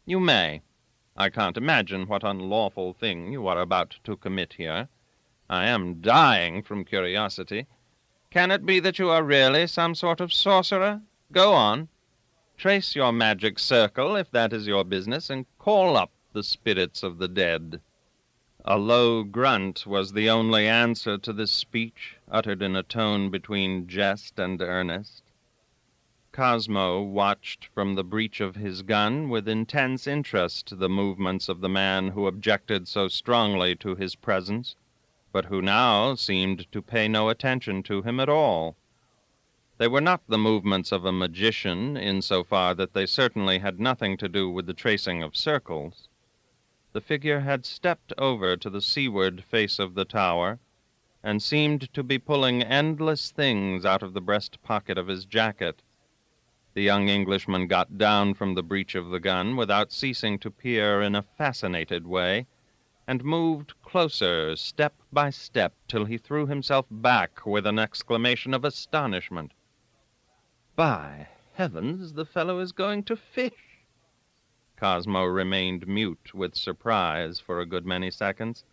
You may. I can't imagine what unlawful thing you are about to commit here. I am dying from curiosity. Can it be that you are really some sort of sorcerer? Go on. Trace your magic circle, if that is your business, and call up the spirits of the dead." A low grunt was the only answer to this speech, uttered in a tone between jest and earnest. Cosmo watched from the breech of his gun with intense interest the movements of the man who objected so strongly to his presence, but who now seemed to pay no attention to him at all. They were not the movements of a magician, insofar that they certainly had nothing to do with the tracing of circles. The figure had stepped over to the seaward face of the tower, and seemed to be pulling endless things out of the breast pocket of his jacket. The young Englishman got down from the breech of the gun without ceasing to peer in a fascinated way, and moved closer, step by step, till he threw himself back with an exclamation of astonishment. "By heavens, the fellow is going to fish!" Cosmo remained mute with surprise for a good many seconds,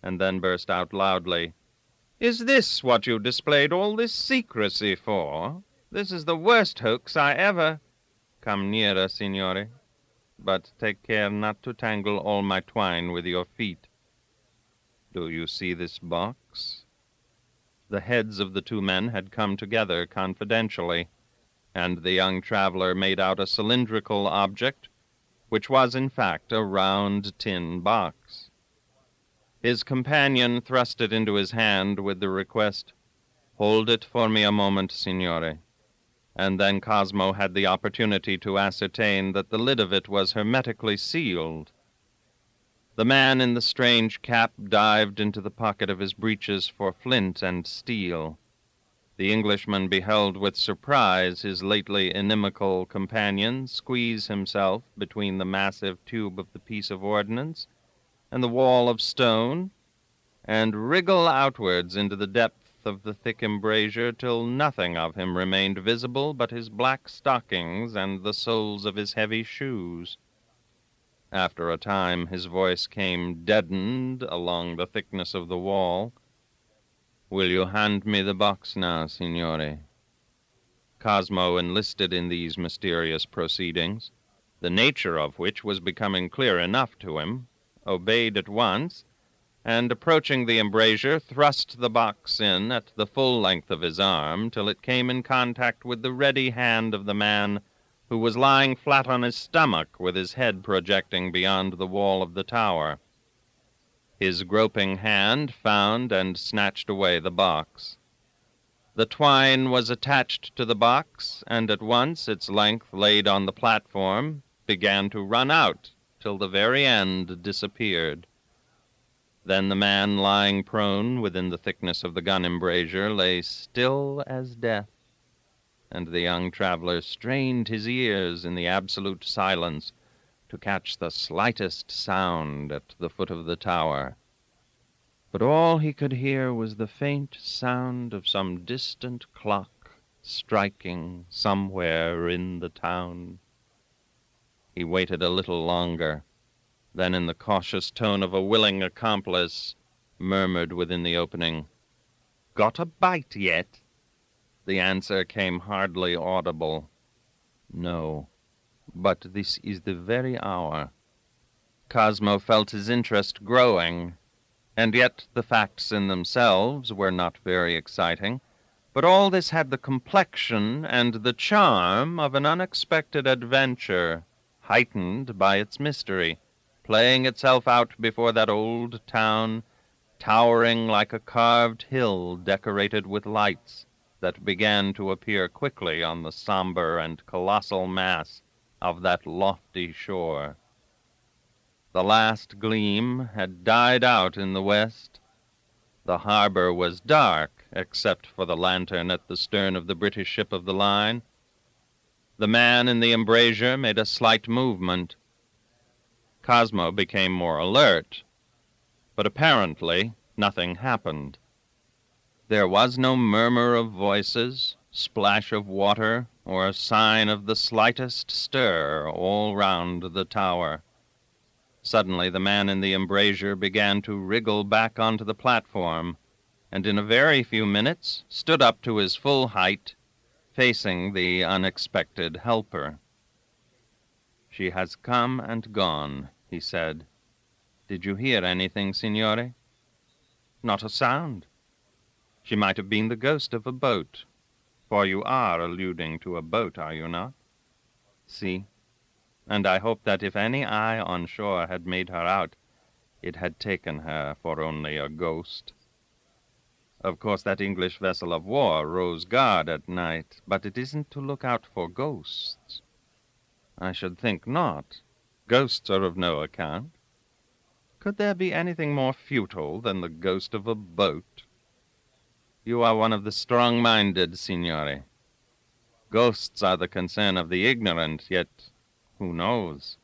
and then burst out loudly, "Is this what you displayed all this secrecy for? This is the worst hoax I ever—" "Come nearer, signore, but take care not to tangle all my twine with your feet. Do you see this box?" The heads of the two men had come together confidentially, and the young traveler made out a cylindrical object, which was in fact a round tin box. His companion thrust it into his hand with the request, "Hold it for me a moment, signore," and then Cosmo had the opportunity to ascertain that the lid of it was hermetically sealed. The man in the strange cap dived into the pocket of his breeches for flint and steel. The Englishman beheld with surprise his lately inimical companion squeeze himself between the massive tube of the piece of ordnance and the wall of stone, and wriggle outwards into the depth of the thick embrasure till nothing of him remained visible but his black stockings and the soles of his heavy shoes. After a time his voice came deadened along the thickness of the wall. "Will you hand me the box now, signore?" Cosmo enlisted in these mysterious proceedings, the nature of which was becoming clear enough to him, obeyed at once, and approaching the embrasure, thrust the box in at the full length of his arm till it came in contact with the ready hand of the man who was lying flat on his stomach with his head projecting beyond the wall of the tower. His groping hand found and snatched away the box. The twine was attached to the box, and at once its length laid on the platform began to run out till the very end disappeared. Then the man lying prone within the thickness of the gun embrasure lay still as death, and the young traveler strained his ears in the absolute silence to catch the slightest sound at the foot of the tower. But all he could hear was the faint sound of some distant clock striking somewhere in the town. He waited a little longer, then in the cautious tone of a willing accomplice, murmured within the opening, "Got a bite yet?" The answer came hardly audible. "No, but this is the very hour." Cosmo felt his interest growing, and yet the facts in themselves were not very exciting, but all this had the complexion and the charm of an unexpected adventure, heightened by its mystery, playing itself out before that old town, towering like a carved hill decorated with lights that began to appear quickly on the somber and colossal mass of that lofty shore. The last gleam had died out in the west. The harbor was dark, except for the lantern at the stern of the British ship of the line. The man in the embrasure made a slight movement. Cosmo became more alert, but apparently nothing happened. There was no murmur of voices, splash of water, or a sign of the slightest stir all round the tower. Suddenly the man in the embrasure began to wriggle back onto the platform, and in a very few minutes stood up to his full height, facing the unexpected helper. "She has come and gone," he said. "Did you hear anything, signore?" "Not a sound. She might have been the ghost of a boat, for you are alluding to a boat, are you not? See, and I hope that if any eye on shore had made her out, it had taken her for only a ghost. Of course, that English vessel of war rows guard at night, but it isn't to look out for ghosts." "I should think not. Ghosts are of no account. Could there be anything more futile than the ghost of a boat? You are one of the strong-minded, signore. Ghosts are the concern of the ignorant, yet who knows?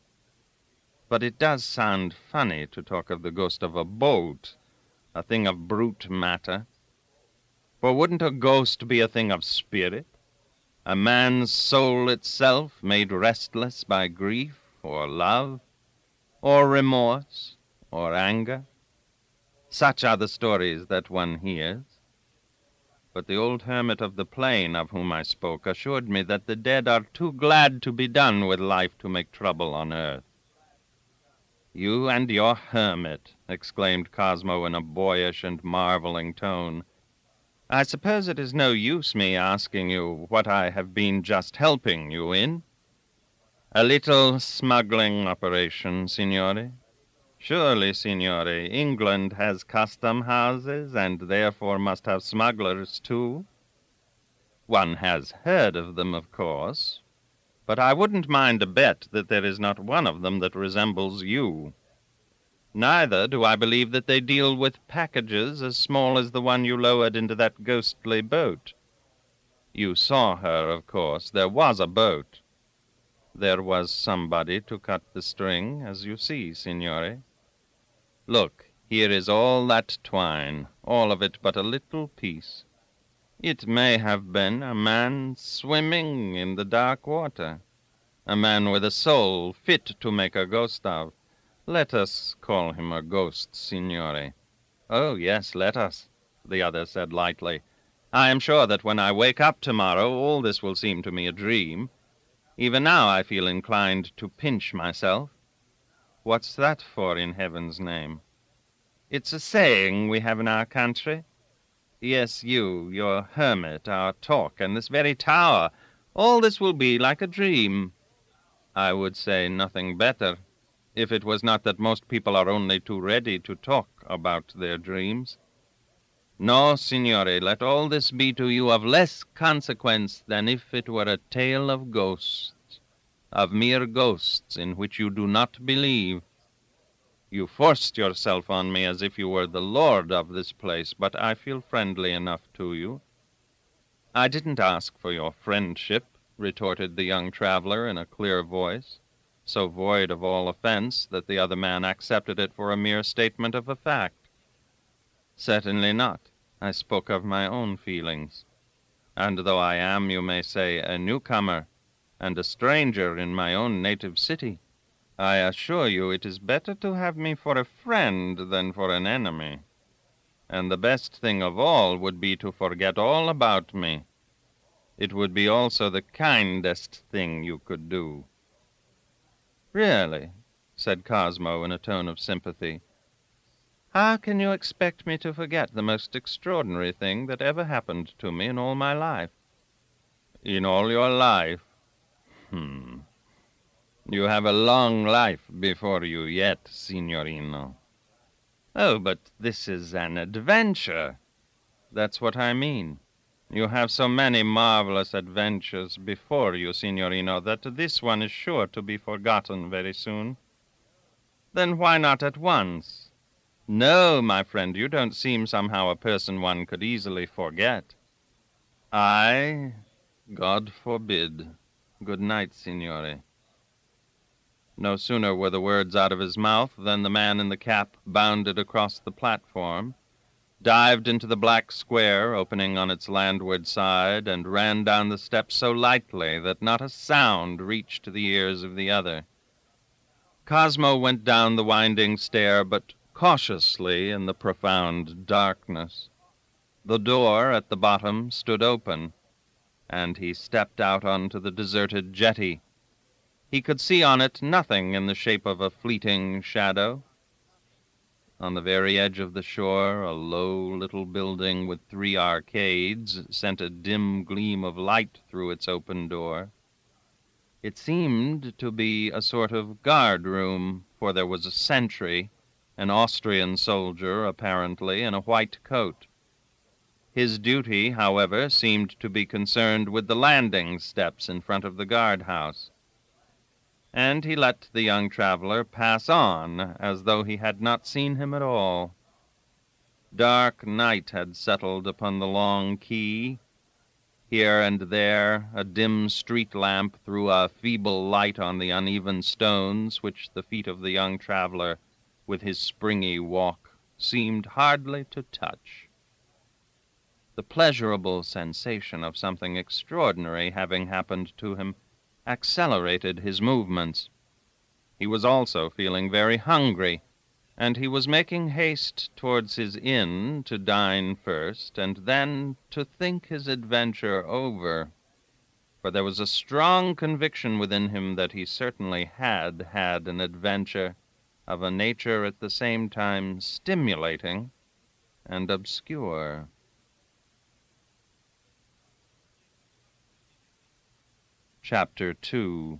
But it does sound funny to talk of the ghost of a boat, a thing of brute matter. For wouldn't a ghost be a thing of spirit? A man's soul itself made restless by grief or love, or remorse, or anger? Such are the stories that one hears. But the old hermit of the plain of whom I spoke assured me that the dead are too glad to be done with life to make trouble on earth." "You and your hermit!" exclaimed Cosmo in a boyish and marveling tone. "I suppose it is no use me asking you what I have been just helping you in? A little smuggling operation, signore? Surely, signore, England has custom houses, and therefore must have smugglers too. One has heard of them, of course, but I wouldn't mind a bet that there is not one of them that resembles you. Neither do I believe that they deal with packages as small as the one you lowered into that ghostly boat. You saw her, of course. There was a boat. There was somebody to cut the string, as you see, signore. Look, here is all that twine, all of it but a little piece. It may have been a man swimming in the dark water, a man with a soul fit to make a ghost of. Let us call him a ghost, signore." "Oh, yes, let us," the other said lightly. "I am sure that when I wake up tomorrow, all this will seem to me a dream. Even now I feel inclined to pinch myself." "What's that for, in heaven's name?" "It's a saying we have in our country. Yes, you, your hermit, our talk, and this very tower, all this will be like a dream." "I would say nothing better, if it was not that most people are only too ready to talk about their dreams. No, signore, let all this be to you of less consequence than if it were a tale of ghosts, of mere ghosts in which you do not believe. You forced yourself on me as if you were the lord of this place, but I feel friendly enough to you." "I didn't ask for your friendship," retorted the young traveler in a clear voice, so void of all offense that the other man accepted it for a mere statement of a fact. "Certainly not. I spoke of my own feelings. And though I am, you may say, a newcomer and a stranger in my own native city, I assure you it is better to have me for a friend than for an enemy. And the best thing of all would be to forget all about me. It would be also the kindest thing you could do." "Really?" said Cosmo in a tone of sympathy. "How can you expect me to forget the most extraordinary thing that ever happened to me in all my life?" "In all your life? You have a long life before you yet, signorino." "Oh, but this is an adventure." "That's what I mean. You have so many marvelous adventures before you, signorino, that this one is sure to be forgotten very soon." "Then why not at once?" "No, my friend, you don't seem somehow a person one could easily forget." "I? God forbid. Good night, signore." No sooner were the words out of his mouth than the man in the cap bounded across the platform, dived into the black square opening on its landward side, and ran down the steps so lightly that not a sound reached the ears of the other. Cosmo went down the winding stair, but cautiously in the profound darkness. The door at the bottom stood open, and he stepped out onto the deserted jetty. He could see on it nothing in the shape of a fleeting shadow. On the very edge of the shore, a low little building with 3 arcades sent a dim gleam of light through its open door. It seemed to be a sort of guard-room, for there was a sentry, an Austrian soldier, apparently, in a white coat. His duty, however, seemed to be concerned with the landing steps in front of the guardhouse, and he let the young traveler pass on as though he had not seen him at all. Dark night had settled upon the long quay. Here and there a dim street lamp threw a feeble light on the uneven stones which the feet of the young traveler, with his springy walk, seemed hardly to touch. The pleasurable sensation of something extraordinary having happened to him accelerated his movements. He was also feeling very hungry, and he was making haste towards his inn to dine first, and then to think his adventure over, for there was a strong conviction within him that he certainly had had an adventure of a nature at the same time stimulating and obscure. Chapter 2.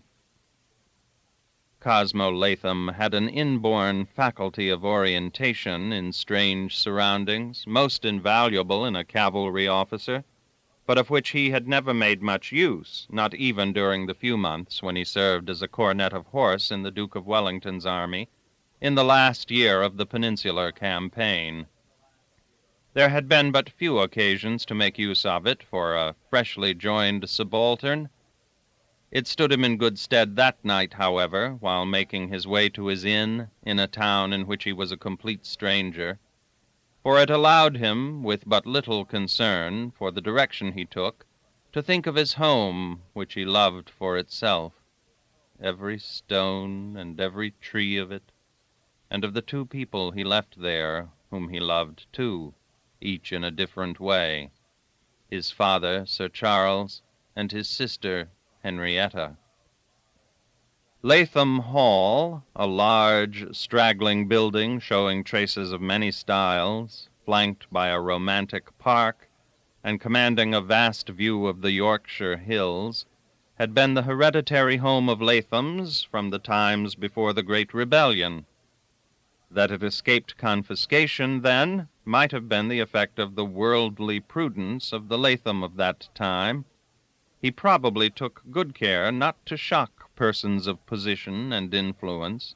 Cosmo Latham had an inborn faculty of orientation in strange surroundings, most invaluable in a cavalry officer, but of which he had never made much use, not even during the few months when he served as a cornet of horse in the Duke of Wellington's army, in the last year of the Peninsular Campaign. There had been but few occasions to make use of it for a freshly joined subaltern. It stood him in good stead that night, however, while making his way to his inn in a town in which he was a complete stranger, for it allowed him, with but little concern for the direction he took, to think of his home, which he loved for itself, every stone and every tree of it, and of the 2 people he left there, whom he loved too, each in a different way, his father, Sir Charles, and his sister, Henrietta. Latham Hall, a large, straggling building showing traces of many styles, flanked by a romantic park, and commanding a vast view of the Yorkshire hills, had been the hereditary home of Lathams from the times before the Great Rebellion. That it escaped confiscation then might have been the effect of the worldly prudence of the Latham of that time. He probably took good care not to shock persons of position and influence.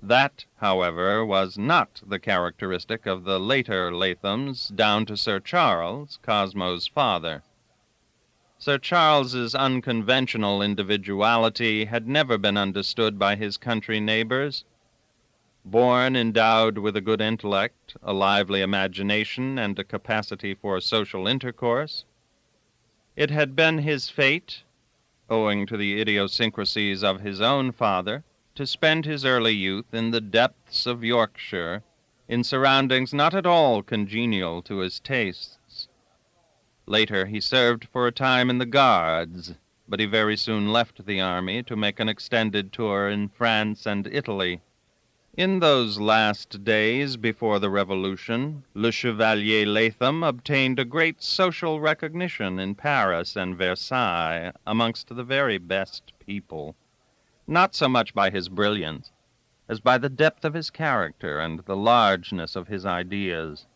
That, however, was not the characteristic of the later Lathams down to Sir Charles, Cosmo's father. Sir Charles's unconventional individuality had never been understood by his country neighbors. Born endowed with a good intellect, a lively imagination, and a capacity for social intercourse, it had been his fate, owing to the idiosyncrasies of his own father, to spend his early youth in the depths of Yorkshire, in surroundings not at all congenial to his tastes. Later he served for a time in the Guards, but he very soon left the army to make an extended tour in France and Italy. In those last days before the Revolution, Le Chevalier Latham obtained a great social recognition in Paris and Versailles amongst the very best people, not so much by his brilliance as by the depth of his character and the largeness of his ideas.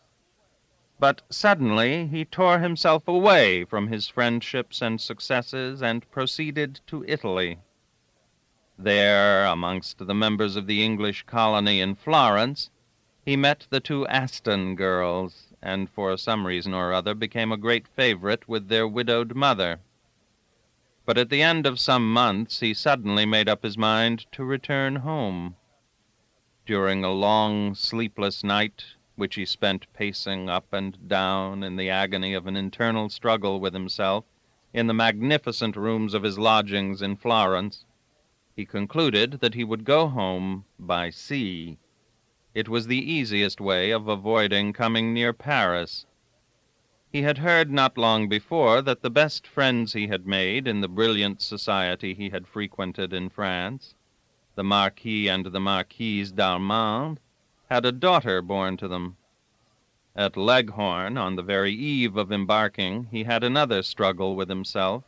But suddenly he tore himself away from his friendships and successes and proceeded to Italy. There, amongst the members of the English colony in Florence, he met the 2 Aston girls, and for some reason or other became a great favorite with their widowed mother. But at the end of some months he suddenly made up his mind to return home. During a long, sleepless night, which he spent pacing up and down in the agony of an internal struggle with himself in the magnificent rooms of his lodgings in Florence, he concluded that he would go home by sea. It was the easiest way of avoiding coming near Paris. He had heard not long before that the best friends he had made in the brilliant society he had frequented in France, the Marquis and the Marquise d'Armand, had a daughter born to them. At Leghorn, on the very eve of embarking, he had another struggle with himself,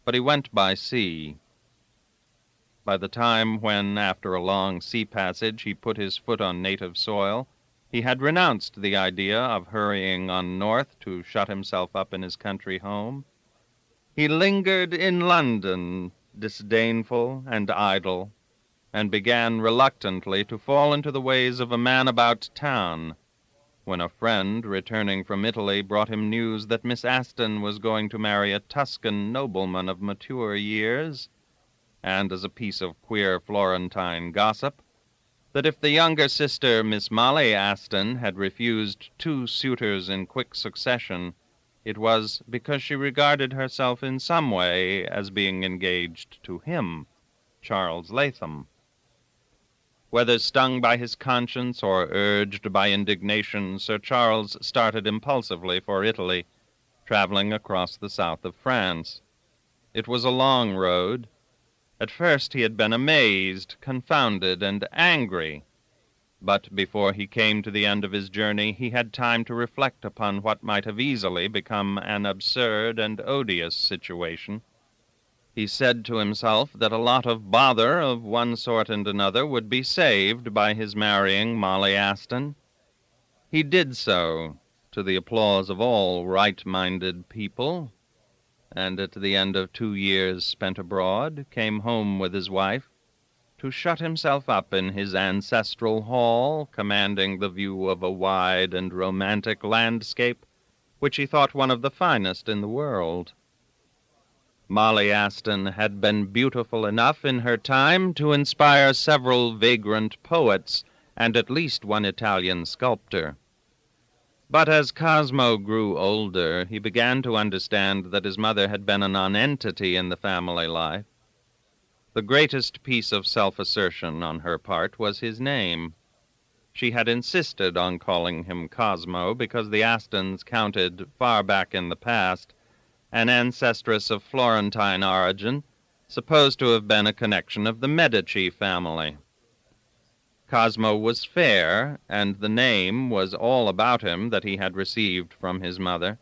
but he went by sea. By the time when, after a long sea passage, he put his foot on native soil, he had renounced the idea of hurrying on north to shut himself up in his country home. He lingered in London, disdainful and idle, and began reluctantly to fall into the ways of a man about town, when a friend returning from Italy brought him news that Miss Aston was going to marry a Tuscan nobleman of mature years, and as a piece of queer Florentine gossip, that if the younger sister, Miss Molly Aston, had refused 2 suitors in quick succession, it was because she regarded herself in some way as being engaged to him, Charles Latham. Whether stung by his conscience or urged by indignation, Sir Charles started impulsively for Italy, traveling across the south of France. It was a long road. At first he had been amazed, confounded, and angry, but before he came to the end of his journey he had time to reflect upon what might have easily become an absurd and odious situation. He said to himself that a lot of bother of one sort and another would be saved by his marrying Molly Aston. He did so, to the applause of all right-minded people, and at the end of 2 years spent abroad, came home with his wife, to shut himself up in his ancestral hall, commanding the view of a wide and romantic landscape, which he thought one of the finest in the world. Molly Aston had been beautiful enough in her time to inspire several vagrant poets and at least one Italian sculptor. But as Cosmo grew older, he began to understand that his mother had been a nonentity in the family life. The greatest piece of self-assertion on her part was his name. She had insisted on calling him Cosmo because the Astons counted, far back in the past, an ancestress of Florentine origin, supposed to have been a connection of the Medici family. Cosmo was fair, and the name was all about him that he had received from his mother.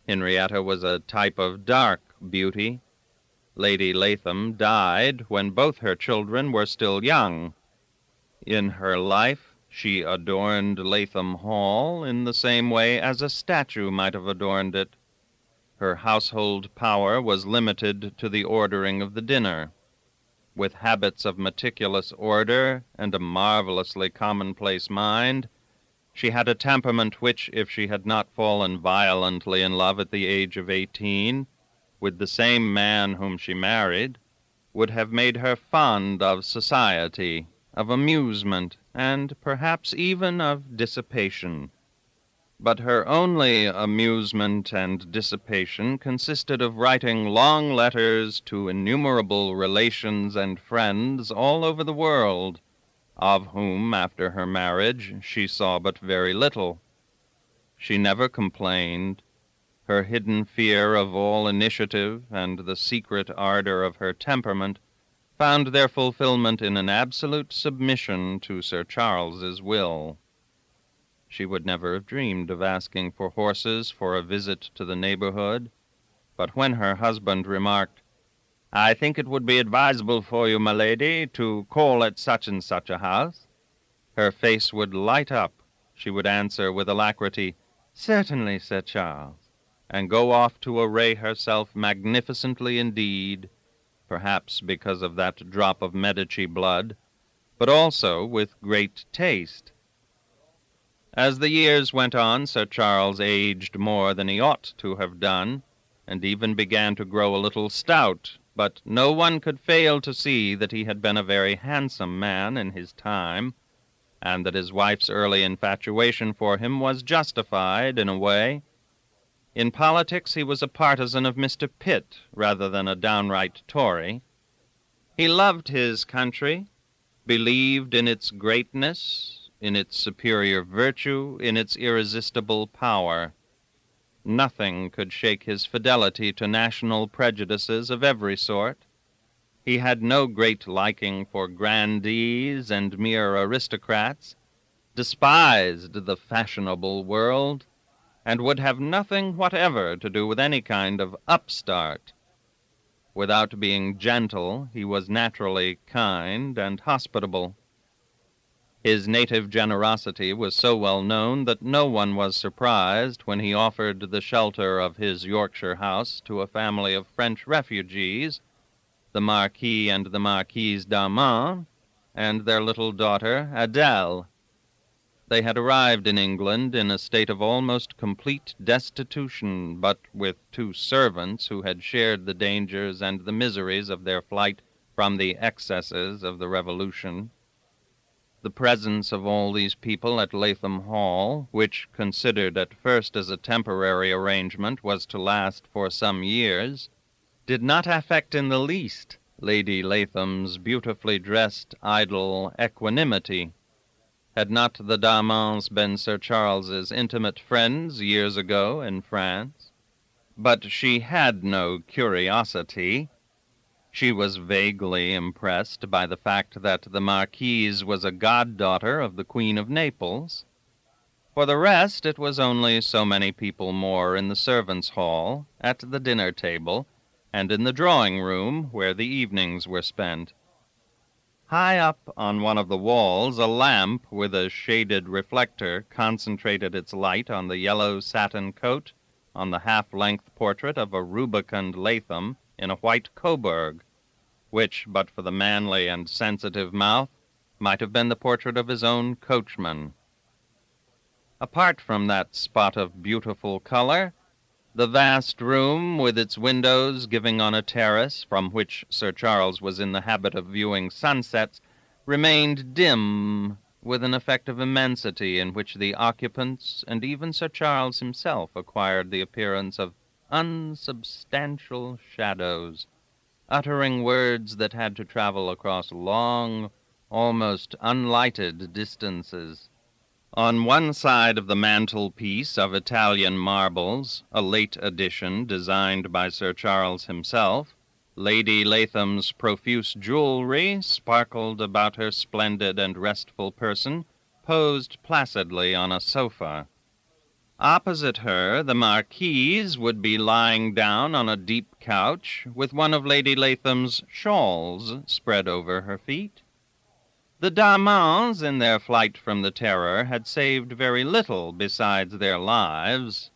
Henrietta was a type of dark beauty. Lady Latham died when both her children were still young. In her life, she adorned Latham Hall in the same way as a statue might have adorned it. Her household power was limited to the ordering of the dinner. With habits of meticulous order and a marvelously commonplace mind, she had a temperament which, if she had not fallen violently in love at the age of 18, with the same man whom she married, would have made her fond of society, of amusement, and perhaps even of dissipation. But her only amusement and dissipation consisted of writing long letters to innumerable relations and friends all over the world, of whom, after her marriage, she saw but very little. She never complained. Her hidden fear of all initiative and the secret ardor of her temperament found their fulfillment in an absolute submission to Sir Charles's will. She would never have dreamed of asking for horses for a visit to the neighborhood, but when her husband remarked, "I think it would be advisable for you, my lady, to call at such and such a house," her face would light up. She would answer with alacrity, "Certainly, Sir Charles," and go off to array herself magnificently indeed, perhaps because of that drop of Medici blood, but also with great taste. As the years went on, Sir Charles aged more than he ought to have done, and even began to grow a little stout, but no one could fail to see that he had been a very handsome man in his time, and that his wife's early infatuation for him was justified in a way. In politics he was a partisan of Mr. Pitt rather than a downright Tory. He loved his country, believed in its greatness, in its superior virtue, in its irresistible power. Nothing could shake his fidelity to national prejudices of every sort. He had no great liking for grandees and mere aristocrats, despised the fashionable world, and would have nothing whatever to do with any kind of upstart. Without being gentle, he was naturally kind and hospitable. His native generosity was so well known that no one was surprised when he offered the shelter of his Yorkshire house to a family of French refugees, the Marquis and the Marquise d'Armand, and their little daughter, Adèle. They had arrived in England in a state of almost complete destitution, but with two servants who had shared the dangers and the miseries of their flight from the excesses of the Revolution. The presence of all these people at Latham Hall, which, considered at first as a temporary arrangement, was to last for some years, did not affect in the least Lady Latham's beautifully dressed, idle equanimity. Had not the d'Armands been Sir Charles's intimate friends years ago in France? But she had no curiosity. She was vaguely impressed by the fact that the Marquise was a goddaughter of the Queen of Naples. For the rest, it was only so many people more in the servants' hall, at the dinner table, and in the drawing-room where the evenings were spent. High up on one of the walls, a lamp with a shaded reflector concentrated its light on the yellow satin coat on the half-length portrait of a rubicund Latham in a white Coburg, which, but for the manly and sensitive mouth, might have been the portrait of his own coachman. Apart from that spot of beautiful color, the vast room, with its windows giving on a terrace from which Sir Charles was in the habit of viewing sunsets, remained dim with an effect of immensity in which the occupants and even Sir Charles himself acquired the appearance of unsubstantial shadows, uttering words that had to travel across long, almost unlighted distances. On one side of the mantelpiece of Italian marbles, a late addition designed by Sir Charles himself, Lady Latham's profuse jewelry sparkled about her splendid and restful person, posed placidly on a sofa. Opposite her, the Marquise would be lying down on a deep couch, with one of Lady Latham's shawls spread over her feet. The d'Armands, in their flight from the Terror, had saved very little besides their lives,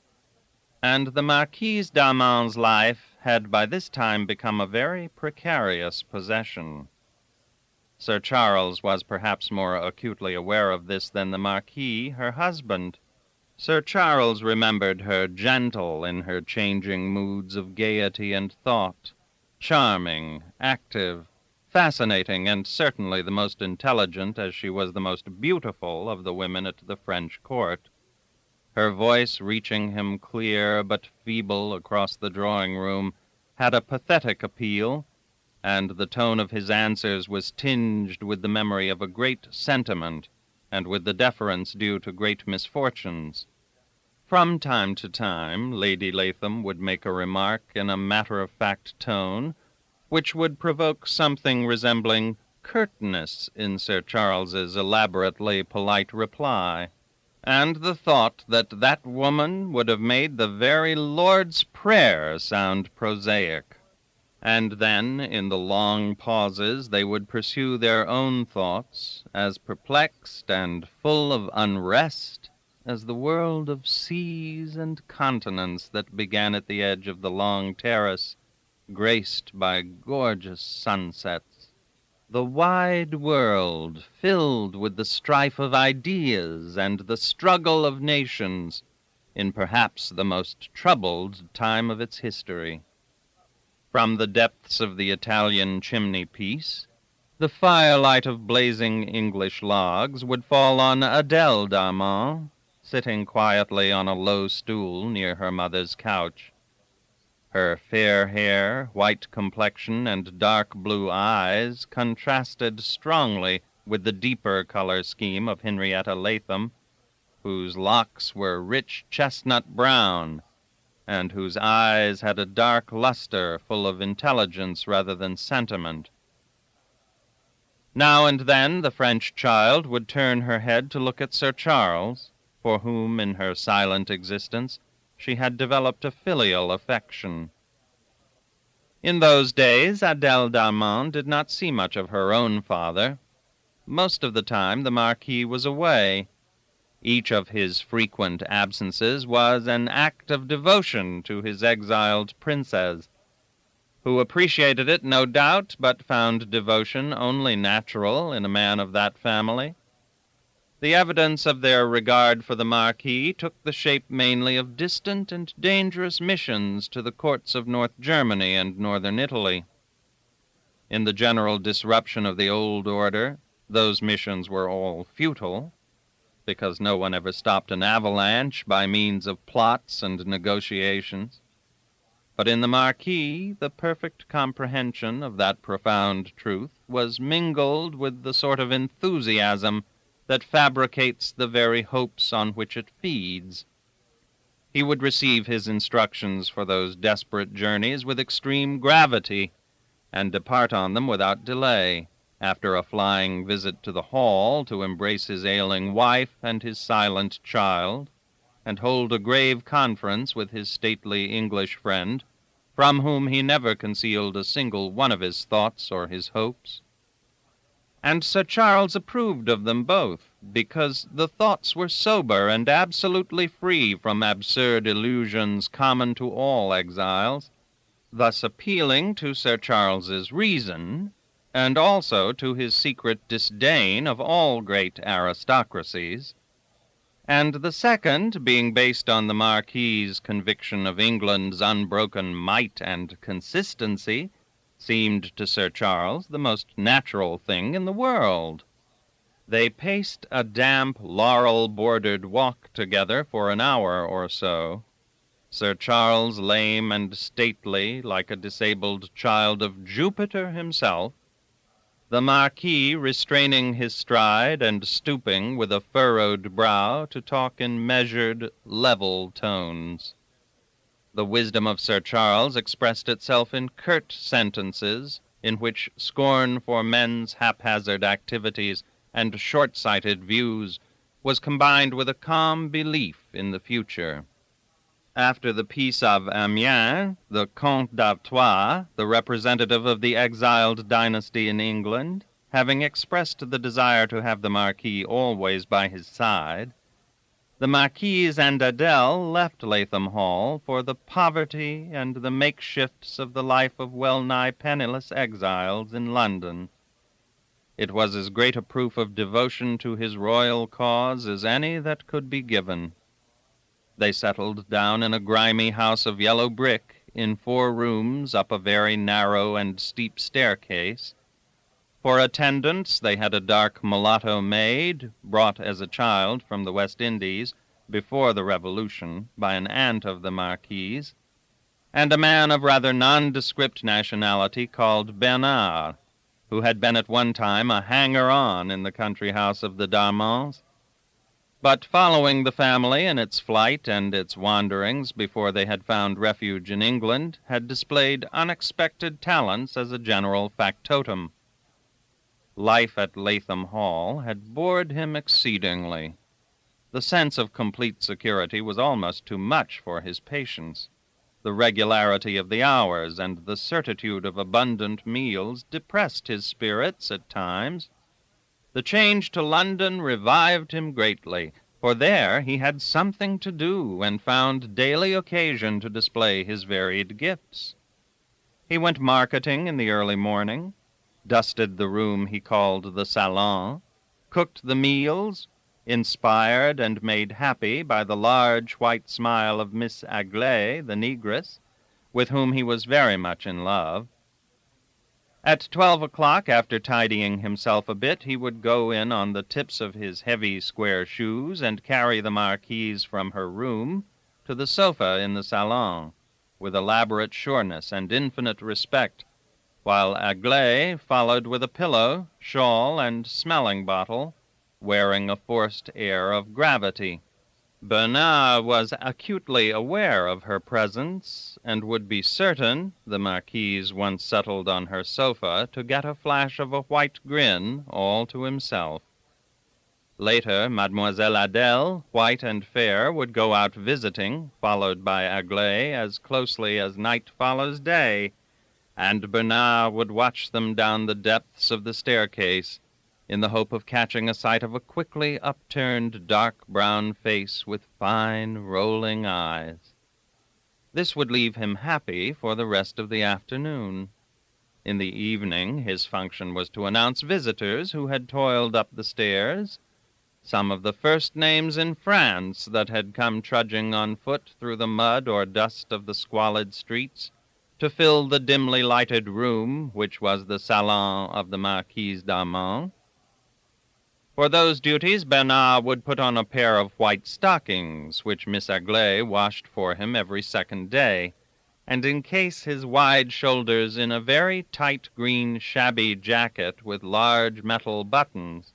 and the Marquise d'Armand's life had by this time become a very precarious possession. Sir Charles was perhaps more acutely aware of this than the Marquis, her husband. Sir Charles remembered her gentle in her changing moods of gaiety and thought, charming, active, fascinating, and certainly the most intelligent, as she was the most beautiful of the women at the French court. Her voice, reaching him clear but feeble across the drawing-room, had a pathetic appeal, and the tone of his answers was tinged with the memory of a great sentiment and with the deference due to great misfortunes. From time to time, Lady Latham would make a remark in a matter-of-fact tone, which would provoke something resembling curtness in Sir Charles's elaborately polite reply, and the thought that that woman would have made the very Lord's Prayer sound prosaic. And then, in the long pauses, they would pursue their own thoughts, as perplexed and full of unrest as the world of seas and continents that began at the edge of the long terrace, graced by gorgeous sunsets. The wide world, filled with the strife of ideas and the struggle of nations, in perhaps the most troubled time of its history. From the depths of the Italian chimney-piece, The firelight of blazing English logs would fall on Adele d'Armand, sitting quietly on a low stool near her mother's couch. Her fair hair, white complexion, and dark blue eyes contrasted strongly with the deeper color scheme of Henrietta Latham, whose locks were rich chestnut brown, and whose eyes had a dark luster full of intelligence rather than sentiment. Now and then the French child would turn her head to look at Sir Charles, for whom, in her silent existence, she had developed a filial affection. In those days, Adele d'Armand did not see much of her own father. Most of the time the Marquis was away. Each of his frequent absences was an act of devotion to his exiled princess, who appreciated it, no doubt, but found devotion only natural in a man of that family. The evidence of their regard for the Marquis took the shape mainly of distant and dangerous missions to the courts of North Germany and northern Italy. In the general disruption of the old order, those missions were all futile, because no one ever stopped an avalanche by means of plots and negotiations. But in the Marquis, the perfect comprehension of that profound truth was mingled with the sort of enthusiasm that fabricates the very hopes on which it feeds. He would receive his instructions for those desperate journeys with extreme gravity, and depart on them without delay, after a flying visit to the hall to embrace his ailing wife and his silent child, and hold a grave conference with his stately English friend, from whom he never concealed a single one of his thoughts or his hopes. And Sir Charles approved of them both, because the thoughts were sober and absolutely free from absurd illusions common to all exiles, thus appealing to Sir Charles's reason, and also to his secret disdain of all great aristocracies, and the second being based on the Marquis's conviction of England's unbroken might and consistency, seemed to Sir Charles the most natural thing in the world. They paced a damp, laurel-bordered walk together for an hour or so, Sir Charles lame and stately like a disabled child of Jupiter himself, the Marquis restraining his stride and stooping with a furrowed brow to talk in measured, level tones. The wisdom of Sir Charles expressed itself in curt sentences in which scorn for men's haphazard activities and short-sighted views was combined with a calm belief in the future. After the Peace of Amiens, the Comte d'Artois, the representative of the exiled dynasty in England, having expressed the desire to have the Marquis always by his side, the Marquise and Adele left Latham Hall for the poverty and the makeshifts of the life of well-nigh penniless exiles in London. It was as great a proof of devotion to his royal cause as any that could be given. They settled down in a grimy house of yellow brick, in 4 rooms up a very narrow and steep staircase. For attendants they had a dark mulatto maid, brought as a child from the West Indies before the Revolution by an aunt of the Marquis's, and a man of rather nondescript nationality called Bernard, who had been at one time a hanger-on in the country house of the d'Armands, but following the family in its flight and its wanderings before they had found refuge in England, had displayed unexpected talents as a general factotum. Life at Latham Hall had bored him exceedingly. The sense of complete security was almost too much for his patience. The regularity of the hours and the certitude of abundant meals depressed his spirits at times. The change to London revived him greatly, for there he had something to do and found daily occasion to display his varied gifts. He went marketing in the early morning, dusted the room he called the salon, cooked the meals, inspired and made happy by the large white smile of Miss Aglaé, the negress, with whom he was very much in love, At 12 o'clock, after tidying himself a bit, he would go in on the tips of his heavy square shoes and carry the Marquise from her room to the sofa in the salon, with elaborate sureness and infinite respect, while Aglaé followed with a pillow, shawl, and smelling bottle, wearing a forced air of gravity. Bernard was acutely aware of her presence, and would be certain, the Marquise once settled on her sofa, to get a flash of a white grin all to himself. Later, Mademoiselle Adèle, white and fair, would go out visiting, followed by Aglaé as closely as night follows day, and Bernard would watch them down the depths of the staircase, in the hope of catching a sight of a quickly upturned dark brown face with fine rolling eyes. This would leave him happy for the rest of the afternoon. In the evening his function was to announce visitors who had toiled up the stairs, some of the first names in France that had come trudging on foot through the mud or dust of the squalid streets, to fill the dimly lighted room which was the salon of the Marquise d'Armand. For those duties Bernard would put on a pair of white stockings, which Miss Aglaé washed for him every second day, and encase his wide shoulders in a very tight green shabby jacket with large metal buttons.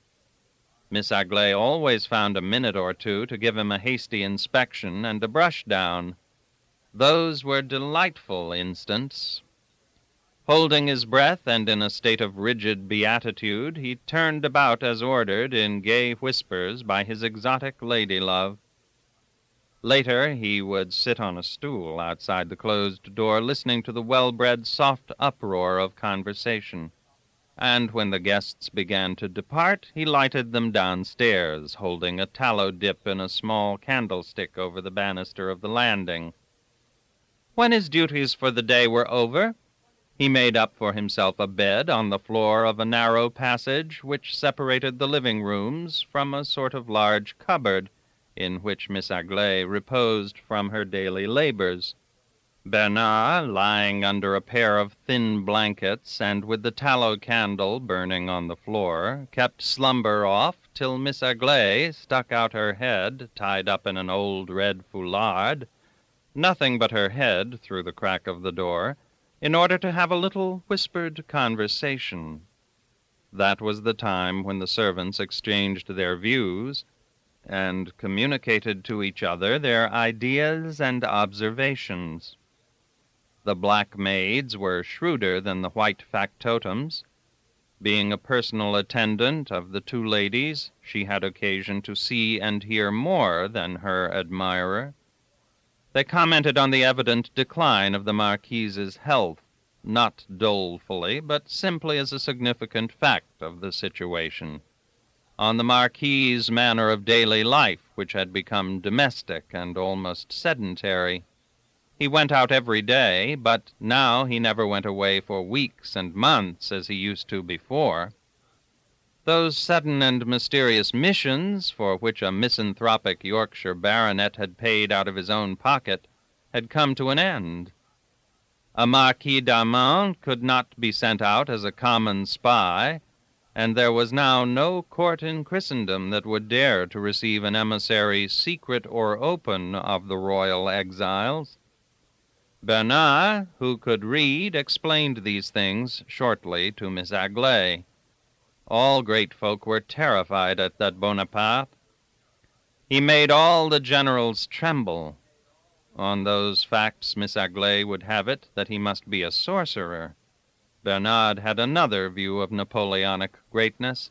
Miss Aglaé always found a minute or two to give him a hasty inspection and a brush down. Those were delightful instants. Holding his breath and in a state of rigid beatitude, he turned about as ordered in gay whispers by his exotic lady-love. Later he would sit on a stool outside the closed door, listening to the well-bred soft uproar of conversation, and when the guests began to depart, he lighted them downstairs, holding a tallow dip in a small candlestick over the banister of the landing. When his duties for the day were over, he made up for himself a bed on the floor of a narrow passage which separated the living rooms from a sort of large cupboard in which Miss Aglaé reposed from her daily labors. Bernard, lying under a pair of thin blankets and with the tallow candle burning on the floor, kept slumber off till Miss Aglaé stuck out her head, tied up in an old red foulard, nothing but her head through the crack of the door, in order to have a little whispered conversation. That was the time when the servants exchanged their views and communicated to each other their ideas and observations. The black maids were shrewder than the white factotums. Being a personal attendant of the two ladies, she had occasion to see and hear more than her admirer. They commented on the evident decline of the Marquise's health, not dolefully, but simply as a significant fact of the situation, on the Marquise's manner of daily life, which had become domestic and almost sedentary. He went out every day, but now he never went away for weeks and months as he used to before. Those sudden and mysterious missions, for which a misanthropic Yorkshire baronet had paid out of his own pocket, had come to an end. A Marquis d'Armand could not be sent out as a common spy, and there was now no court in Christendom that would dare to receive an emissary, secret or open, of the royal exiles. Bernard, who could read, explained these things shortly to Miss Aglaé. All great folk were terrified at that Bonaparte. He made all the generals tremble. On those facts Miss Aglaé would have it that he must be a sorcerer. Bernard had another view of Napoleonic greatness.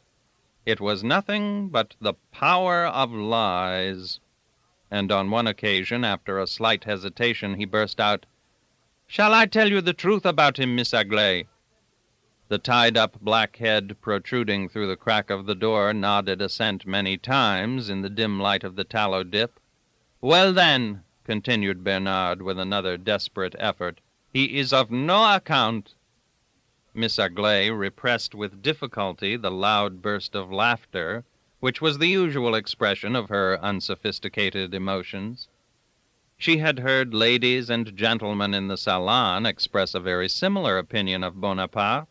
It was nothing but the power of lies. And on one occasion, after a slight hesitation, he burst out, "Shall I tell you the truth about him, Miss Aglaé?" The tied-up black head protruding through the crack of the door nodded assent many times in the dim light of the tallow dip. "Well, then," continued Bernard with another desperate effort, "he is of no account." Miss Aglaé repressed with difficulty the loud burst of laughter, which was the usual expression of her unsophisticated emotions. She had heard ladies and gentlemen in the salon express a very similar opinion of Bonaparte,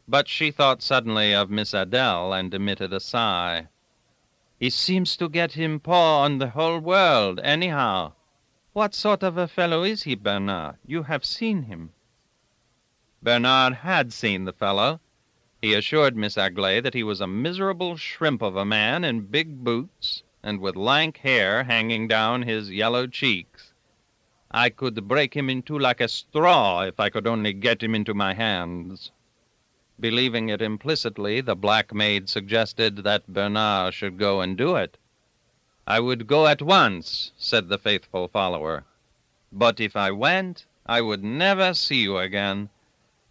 But she thought suddenly of Miss Adele and emitted a sigh. "He seems to get him paw on the whole world, anyhow. What sort of a fellow is he, Bernard? You have seen him." Bernard had seen the fellow. He assured Miss Aglaé that he was a miserable shrimp of a man in big boots and with lank hair hanging down his yellow cheeks. "I could break him in two like a straw if I could only get him into my hands." Believing it implicitly, the black maid suggested that Bernard should go and do it. "I would go at once," said the faithful follower. "But if I went, I would never see you again.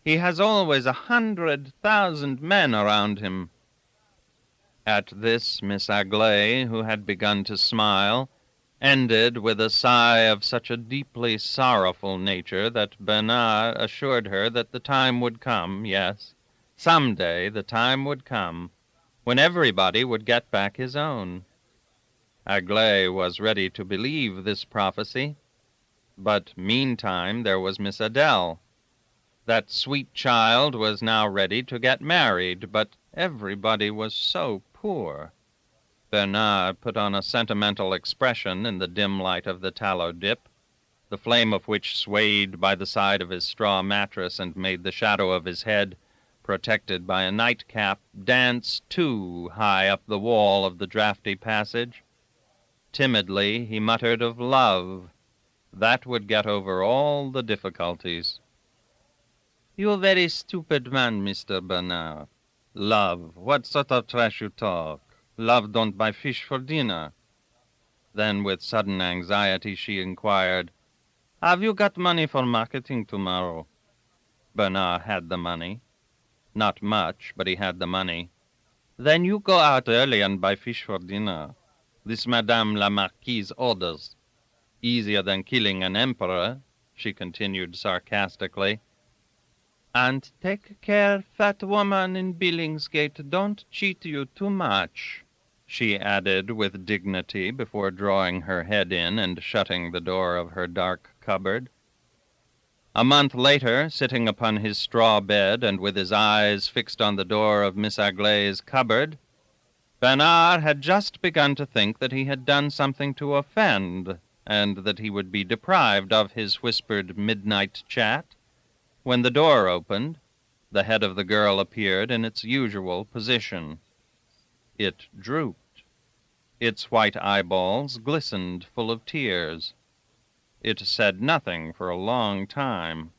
He has always 100,000 men around him." At this, Miss Aglaé, who had begun to smile, ended with a sigh of such a deeply sorrowful nature that Bernard assured her that the time would come, yes, some day the time would come, when everybody would get back his own. Aglaé was ready to believe this prophecy, but meantime there was Miss Adele. That sweet child was now ready to get married, but everybody was so poor. Bernard put on a sentimental expression in the dim light of the tallow dip, the flame of which swayed by the side of his straw mattress and made the shadow of his head, protected by a nightcap, dance too high up the wall of the draughty passage. Timidly he muttered of love. That would get over all the difficulties. "You very stupid man, Mr. Bernard. Love, what sort of trash you talk? Love don't buy fish for dinner." Then with sudden anxiety she inquired, "Have you got money for marketing tomorrow?" Bernard had the money. Not much, but he had the money. "Then you go out early and buy fish for dinner. This Madame la Marquise orders. Easier than killing an emperor," she continued sarcastically. "And take care, fat woman in Billingsgate, don't cheat you too much," she added with dignity before drawing her head in and shutting the door of her dark cupboard. A month later, sitting upon his straw bed and with his eyes fixed on the door of Miss Aglaé's cupboard, Bernard had just begun to think that he had done something to offend, and that he would be deprived of his whispered midnight chat, when the door opened. The head of the girl appeared in its usual position. It drooped. Its white eyeballs glistened full of tears. It said nothing for a long time.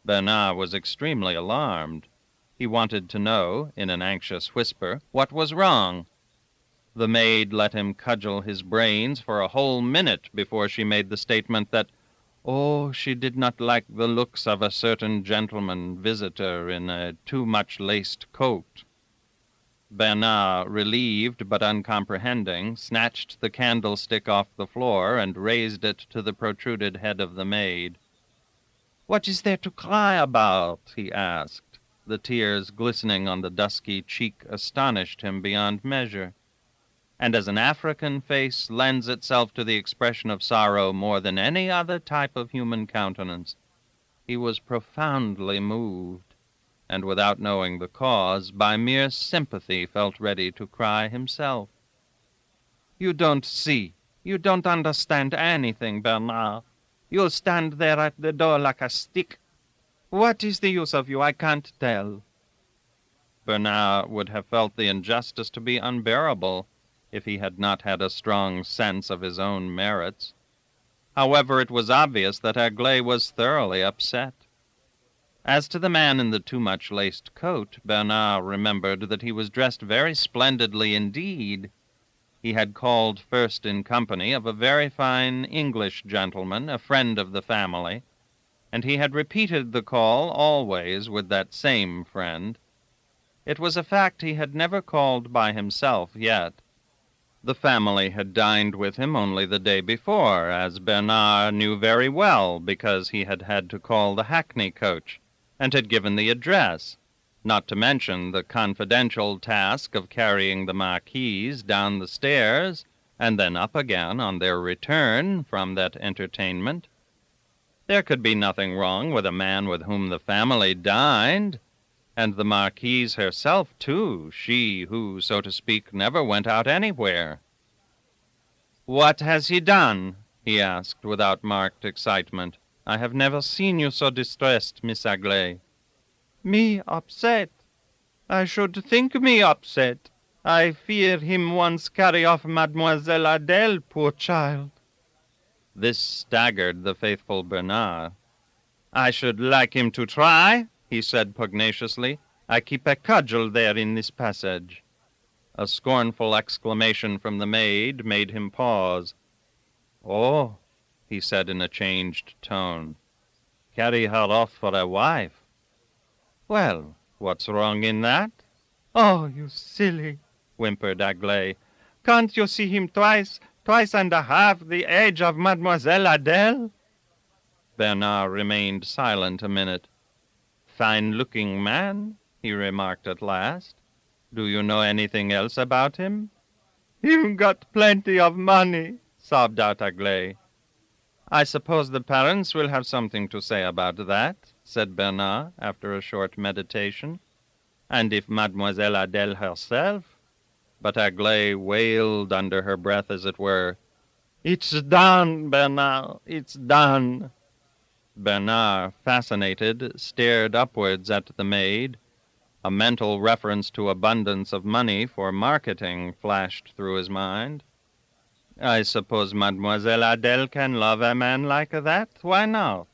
Bernard was extremely alarmed. He wanted to know, in an anxious whisper, what was wrong. The maid let him cudgel his brains for a whole minute before she made the statement that, oh, she did not like the looks of a certain gentleman visitor in a too-much-laced coat. Bernard, relieved but uncomprehending, snatched the candlestick off the floor and raised it to the protruded head of the maid. "What is there to cry about?" he asked. The tears glistening on the dusky cheek astonished him beyond measure. And as an African face lends itself to the expression of sorrow more than any other type of human countenance, he was profoundly moved, and without knowing the cause, by mere sympathy felt ready to cry himself. "You don't see. You don't understand anything, Bernard. You stand there at the door like a stick. What is the use of you? I can't tell." Bernard would have felt the injustice to be unbearable if he had not had a strong sense of his own merits. However, it was obvious that Aglaé was thoroughly upset. As to the man in the too-much-laced coat, Bernard remembered that he was dressed very splendidly indeed. He had called first in company of a very fine English gentleman, a friend of the family, and he had repeated the call always with that same friend. It was a fact he had never called by himself yet. The family had dined with him only the day before, as Bernard knew very well, because he had had to call the hackney coach, and had given the address, not to mention the confidential task of carrying the Marquise down the stairs and then up again on their return from that entertainment. There could be nothing wrong with a man with whom the family dined, And the Marquise herself, too, she who, so to speak, never went out anywhere. "What has he done?" he asked, without marked excitement. "I have never seen you so distressed, Miss Aglaé." "Me upset? I should think me upset. I fear him once carry off Mademoiselle Adèle, poor child." This staggered the faithful Bernard. "I should like him to try," he said pugnaciously. "I keep a cudgel there in this passage." A scornful exclamation from the maid made him pause. "Oh," he said in a changed tone, "carry her off for a wife? Well, what's wrong in that?" "Oh, you silly," whimpered Aglaé. "Can't you see him twice and a half the age of Mademoiselle Adèle?" Bernard remained silent a minute. "Fine-looking man," he remarked at last. "Do you know anything else about him?" "Him got plenty of money," sobbed out Aglaé. "I suppose the parents will have something to say about that," said Bernard, after a short meditation. "And if Mademoiselle Adèle herself—" But Aglaé wailed under her breath, as it were, "It's done, Bernard, it's done." Bernard, fascinated, stared upwards at the maid. A mental reference to abundance of money for marketing flashed through his mind. "I suppose Mademoiselle Adèle can love a man like that? Why not?"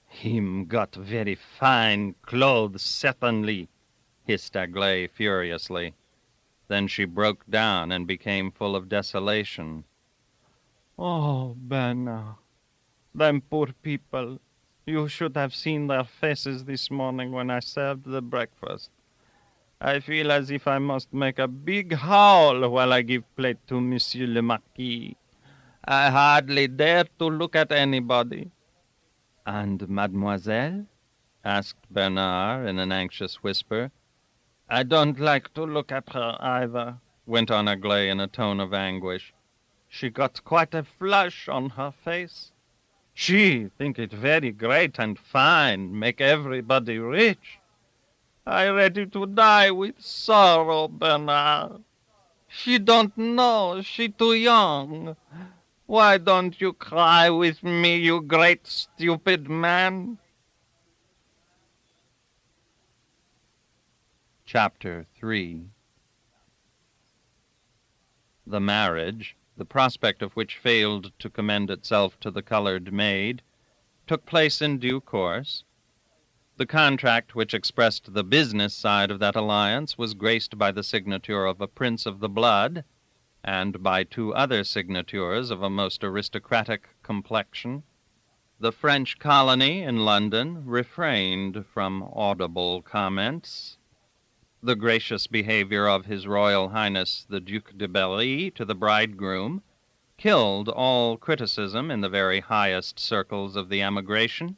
"Him got very fine clothes, certainly," hissed Aglaé furiously. Then she broke down and became full of desolation. "Oh, Bernard, them poor people. You should have seen their faces this morning when I served the breakfast. I feel as if I must make a big howl while I give plate to Monsieur le Marquis. I hardly dare to look at anybody." "And Mademoiselle?" asked Bernard in an anxious whisper. "I don't like to look at her either," went on Aglaé in a tone of anguish. "She got quite a flush on her face. She think it very great and fine, make everybody rich. I ready to die with sorrow, Bernard. She don't know, she too young. Why don't you cry with me, you great stupid man?" Chapter 3. The marriage, the prospect of which failed to commend itself to the colored maid, took place in due course. The contract which expressed the business side of that alliance was graced by the signature of a prince of the blood, and by 2 other signatures of a most aristocratic complexion. The French colony in London refrained from audible comments. The gracious behavior of His Royal Highness the Duc de Berry to the bridegroom killed all criticism in the very highest circles of the emigration.